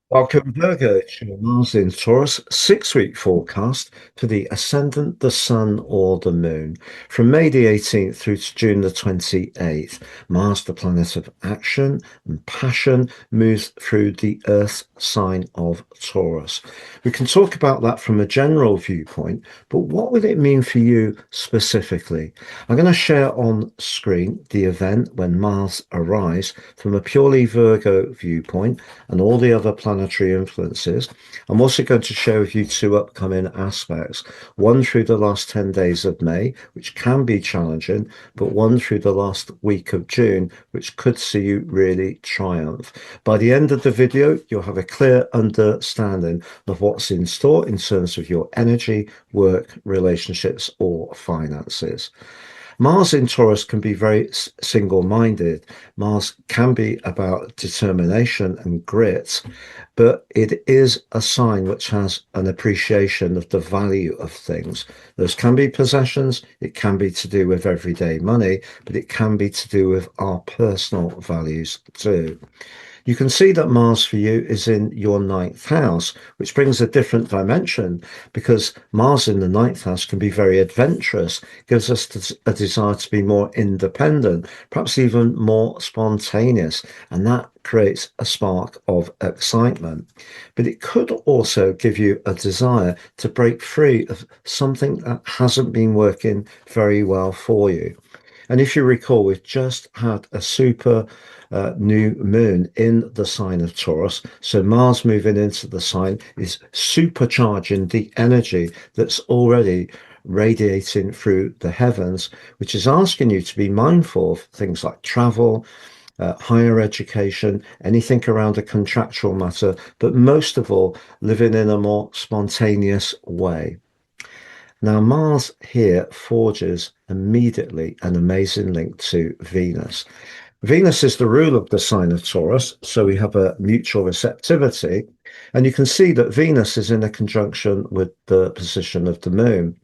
Welcome, Virgo, to your Mars in Taurus 6 week forecast for the ascendant, the sun, or the moon. From May the 18th through to June the 28th, Mars, the planet of action and passion, moves through the Earth sign of Taurus. We can talk about that from a general viewpoint, but what would it mean for you specifically? I'm going to share on screen the event when Mars arrives from a purely Virgo viewpoint and all the other planetary influences. I'm also going to share with you two upcoming aspects, one through the last 10 days of May, which can be challenging, but one through the last week of June, which could see you really triumph. By the end of the video, you'll have a clear understanding of what's in store in terms of your energy, work, relationships, or finances. Mars in Taurus can be very single-minded. Mars can be about determination and grit, but it is a sign which has an appreciation of the value of things. Those can be possessions, it can be to do with everyday money, but it can be to do with our personal values too. You can see that Mars for you is in your ninth house, which brings a different dimension because Mars in the ninth house can be very adventurous, gives us a desire to be more independent, perhaps even more spontaneous, and that creates a spark of excitement. But it could also give you a desire to break free of something that hasn't been working very well for you. And if you recall, we've just had a super new moon in the sign of Taurus. So Mars moving into the sign is supercharging the energy that's already radiating through the heavens, which is asking you to be mindful of things like travel, higher education, anything around a contractual matter, but most of all, living in a more spontaneous way. Now, Mars here forges immediately an amazing link to Venus. Venus is the rule of the sign of Taurus, so we have a mutual receptivity. And you can see that Venus is in a conjunction with the position of the moon.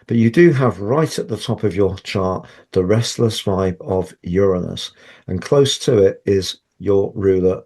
But you do have right at the top of your chart the restless vibe of Uranus, and close to it is your ruler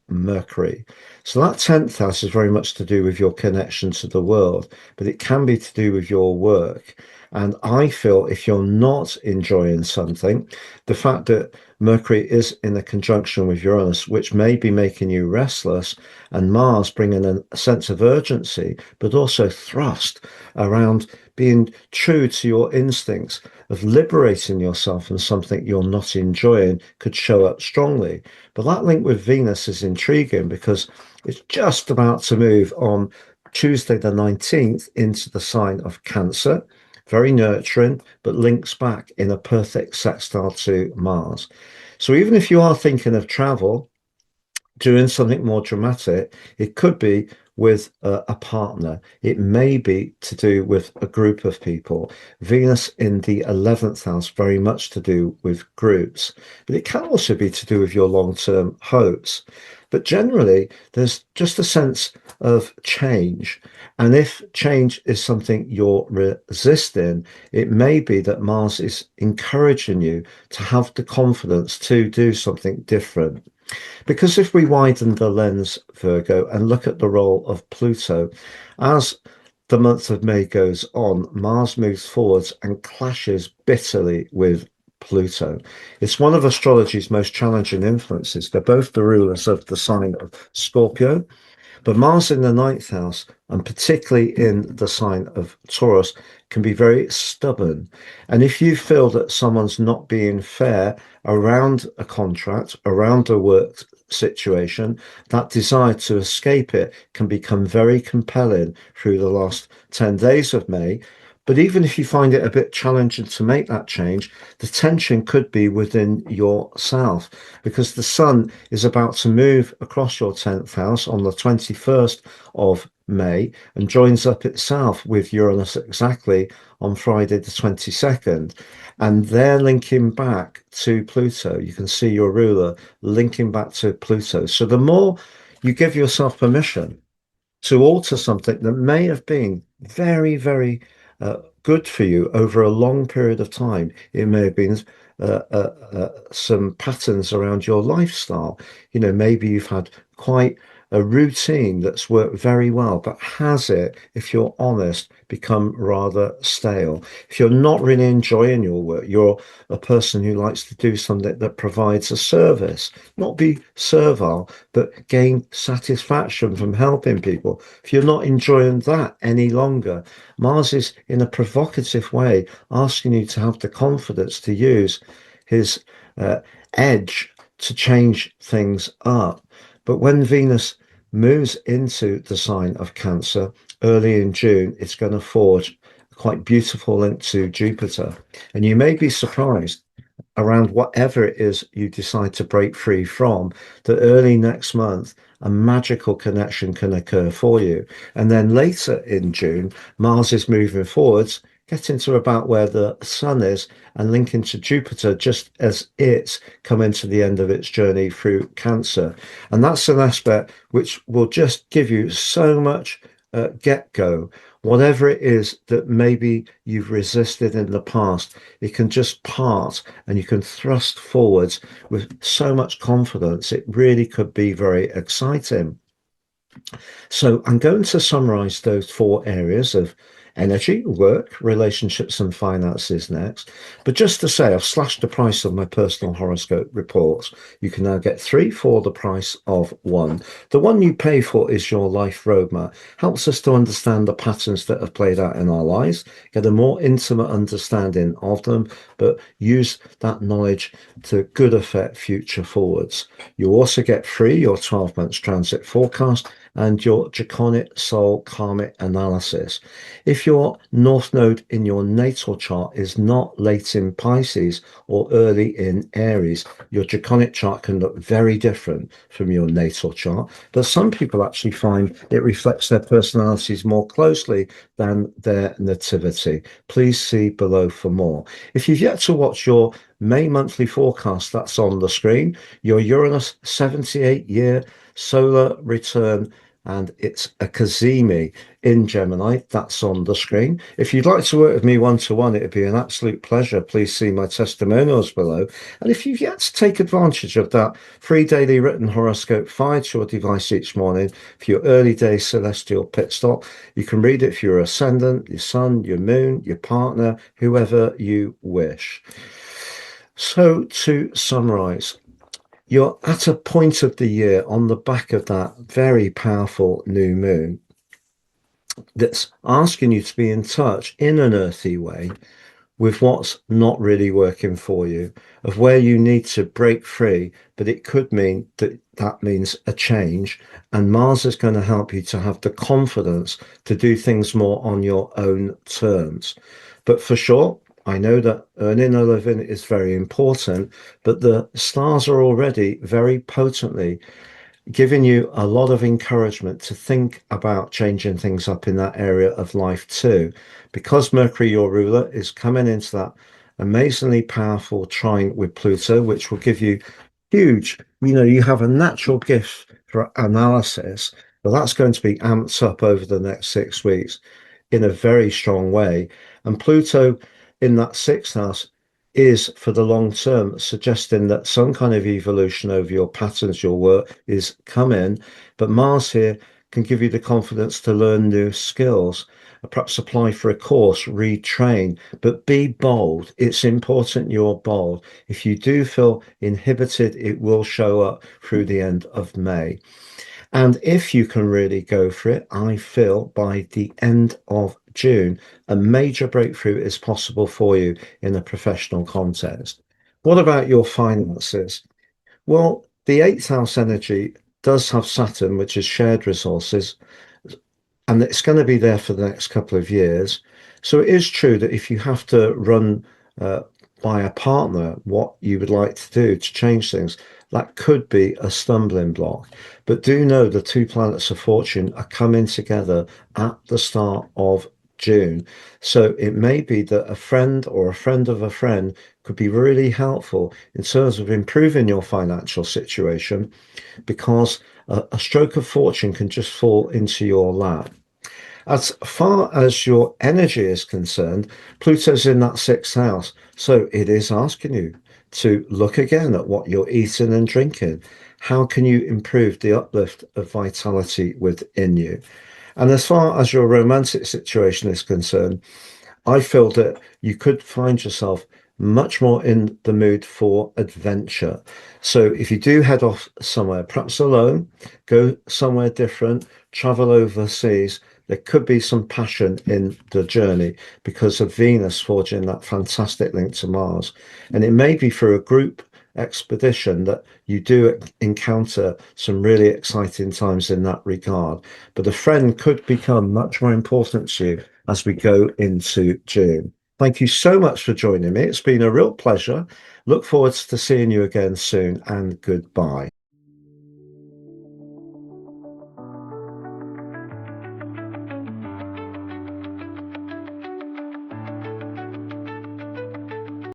Mercury. So that 10th house is very much to do with your connection to the world, but it can be to do with your work. And I feel if you're not enjoying something, the fact that Mercury is in a conjunction with Uranus, which may be making you restless, and Mars bringing a sense of urgency, but also thrust around being true to your instincts, of liberating yourself from something you're not enjoying, could show up strongly. But that link with Venus is intriguing because it's just about to move on Tuesday the 19th into the sign of Cancer. Very nurturing, but links back in a perfect sextile to Mars. So even if you are thinking of travel, doing something more dramatic, it could be with a partner. It may be to do with a group of people. Venus in the 11th house, very much to do with groups, but it can also be to do with your long-term hopes. But generally, there's just a sense of change. And if change is something you're resisting, it may be that Mars is encouraging you to have the confidence to do something different. Because if we widen the lens, Virgo, and look at the role of Pluto, as the month of May goes on, Mars moves forwards and clashes bitterly with Pluto. It's one of astrology's most challenging influences. They're both the rulers of the sign of Scorpio, but Mars in the ninth house, and particularly in the sign of Taurus, can be very stubborn. And if you feel that someone's not being fair around a contract, around a work situation, that desire to escape it can become very compelling through the last 10 days of May. But even if you find it a bit challenging to make that change, the tension could be within yourself because the sun is about to move across your 10th house on the 21st of May and joins up itself with Uranus exactly on Friday the 22nd. And they're linking back to Pluto. You can see your ruler linking back to Pluto. So the more you give yourself permission to alter something that may have been very, very good for you over a long period of time. It may have been some patterns around your lifestyle. You know, maybe you've had quite a routine that's worked very well, but has it, if you're honest, become rather stale? If you're not really enjoying your work, you're a person who likes to do something that provides a service, not be servile, but gain satisfaction from helping people. If you're not enjoying that any longer, Mars is in a provocative way asking you to have the confidence to use his uh, edge to change things up. But when Venus moves into the sign of Cancer early in June, it's going to forge a quite beautiful link to Jupiter. And you may be surprised around whatever it is you decide to break free from, that early next month, a magical connection can occur for you. And then later in June, Mars is moving forwards, getting to about where the Sun is and linking to Jupiter just as it's coming to the end of its journey through Cancer. And that's an aspect which will just give you so much get-go. Whatever it is that maybe you've resisted in the past, it can just part and you can thrust forwards with so much confidence. It really could be very exciting. So I'm going to summarize those four areas of energy, work, relationships, and finances next. But just to say, I've slashed the price of my personal horoscope reports. You can now get three for the price of one. The one you pay for is your life roadmap. Helps us to understand the patterns that have played out in our lives, get a more intimate understanding of them, but use that knowledge to good effect future forwards. You also get free your 12 months transit forecast and your Draconic Soul Karmic Analysis. If your North Node in your natal chart is not late in Pisces or early in Aries, your Draconic chart can look very different from your natal chart, but some people actually find it reflects their personalities more closely than their nativity. Please see below for more. If you've yet to watch your May monthly forecast, that's on the screen, your Uranus 78-year solar return, and it's a Kazemi in Gemini. That's on the screen. If you'd like to work with me one-to-one, it'd be an absolute pleasure. Please see my testimonials below. And if you've yet to take advantage of that free daily written horoscope fired to your device each morning for your early day celestial pit stop, you can read it for your ascendant, your sun, your moon, your partner, whoever you wish. So to summarize, you're at a point of the year on the back of that very powerful new moon that's asking you to be in touch in an earthy way with what's not really working for you, of where you need to break free, but it could mean that that means a change. And Mars is going to help you to have the confidence to do things more on your own terms. But for sure, I know that earning a living is very important, but the stars are already very potently giving you a lot of encouragement to think about changing things up in that area of life too. Because Mercury, your ruler, is coming into that amazingly powerful trine with Pluto, which will give you huge, you have a natural gift for analysis, but that's going to be amped up over the next 6 weeks in a very strong way. And Pluto in that sixth house is for the long term, suggesting that some kind of evolution over your patterns, your work is coming. But Mars here can give you the confidence to learn new skills, perhaps apply for a course, retrain, but be bold. It's important you're bold. If you do feel inhibited, it will show up through the end of May. And if you can really go for it, I feel by the end of June, a major breakthrough is possible for you in a professional context. What about your finances? Well, the eighth house energy does have Saturn, which is shared resources, and it's going to be there for the next couple of years. So it is true that if you have to run uh, by a partner what you would like to do to change things, that could be a stumbling block. But do know the two planets of fortune are coming together at the start of June. So it may be that a friend or a friend of a friend could be really helpful in terms of improving your financial situation, because a stroke of fortune can just fall into your lap. As far as your energy is concerned, Pluto's in that sixth house. So it is asking you to look again at what you're eating and drinking. How can you improve the uplift of vitality within you? And as far as your romantic situation is concerned, I feel that you could find yourself much more in the mood for adventure. So if you do head off somewhere, perhaps alone, go somewhere different, travel overseas, there could be some passion in the journey because of Venus forging that fantastic link to Mars. And it may be for a group expedition that you do encounter some really exciting times in that regard. But a friend could become much more important to you as we go into June. Thank you so much for joining me. It's been a real pleasure. Look forward to seeing you again soon, and goodbye.